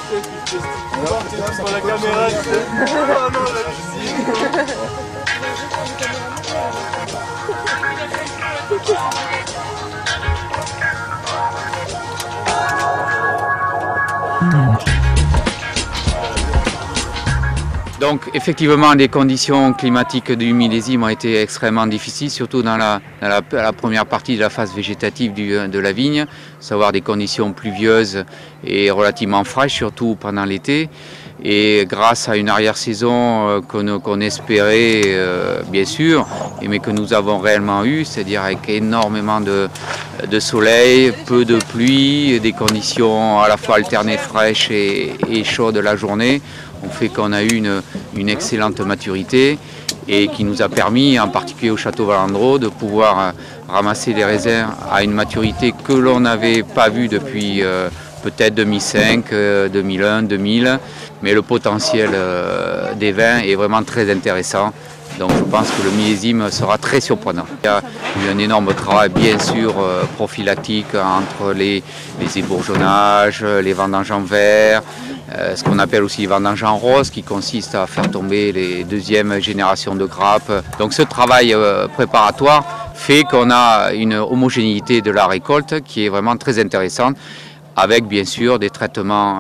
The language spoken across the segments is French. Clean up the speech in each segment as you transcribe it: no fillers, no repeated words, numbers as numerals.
Sur la caméra, tu sais. Oh non, la piscine. Donc effectivement, les conditions climatiques du millésime ont été extrêmement difficiles, surtout dans la première partie de la phase végétative de la vigne, savoir des conditions pluvieuses et relativement fraîches, surtout pendant l'été. Et grâce à une arrière-saison qu'on espérait bien sûr, mais que nous avons réellement eu, c'est-à-dire avec énormément de soleil, peu de pluie, des conditions à la fois alternées fraîches et chaudes la journée, ont fait qu'on a eu une excellente maturité et qui nous a permis, en particulier au Château Valandro, de pouvoir ramasser les raisins à une maturité que l'on n'avait pas vue depuis peut-être 2005, 2001, 2000. Mais le potentiel des vins est vraiment très intéressant. Donc je pense que le millésime sera très surprenant. Il y a eu un énorme travail bien sûr prophylactique entre les ébourgeonnages, les vendanges en verre, ce qu'on appelle aussi les vendanges en rose qui consiste à faire tomber les deuxièmes générations de grappes. Donc ce travail préparatoire fait qu'on a une homogénéité de la récolte qui est vraiment très intéressante, avec bien sûr des traitements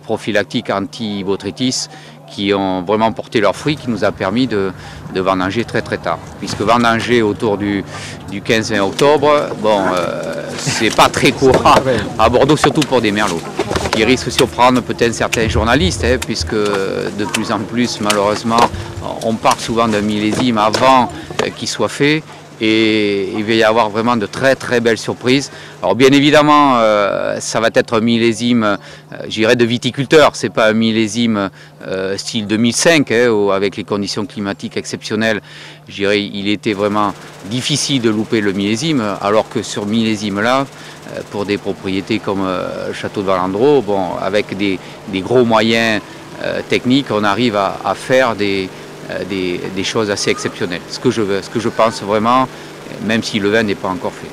prophylactiques anti-botrytis qui ont vraiment porté leurs fruits, qui nous a permis de vendanger très très tard. Puisque vendanger autour du 15-20 octobre, bon, c'est pas très courant à Bordeaux, surtout pour des merlots, qui risquent de surprendre peut-être certains journalistes, puisque de plus en plus, malheureusement, on parle souvent d'un millésime avant qu'il soit fait. Et il va y avoir vraiment de très très belles surprises. Alors bien évidemment, ça va être un millésime, j'irais de viticulteur. C'est pas un millésime style 2005, où avec les conditions climatiques exceptionnelles, j'irais il était vraiment difficile de louper le millésime. Alors que sur millésime là, pour des propriétés comme Château de Valandro, bon, avec des gros moyens techniques, on arrive à faire des choses assez exceptionnelles. Ce que je pense vraiment, même si le vin n'est pas encore fait.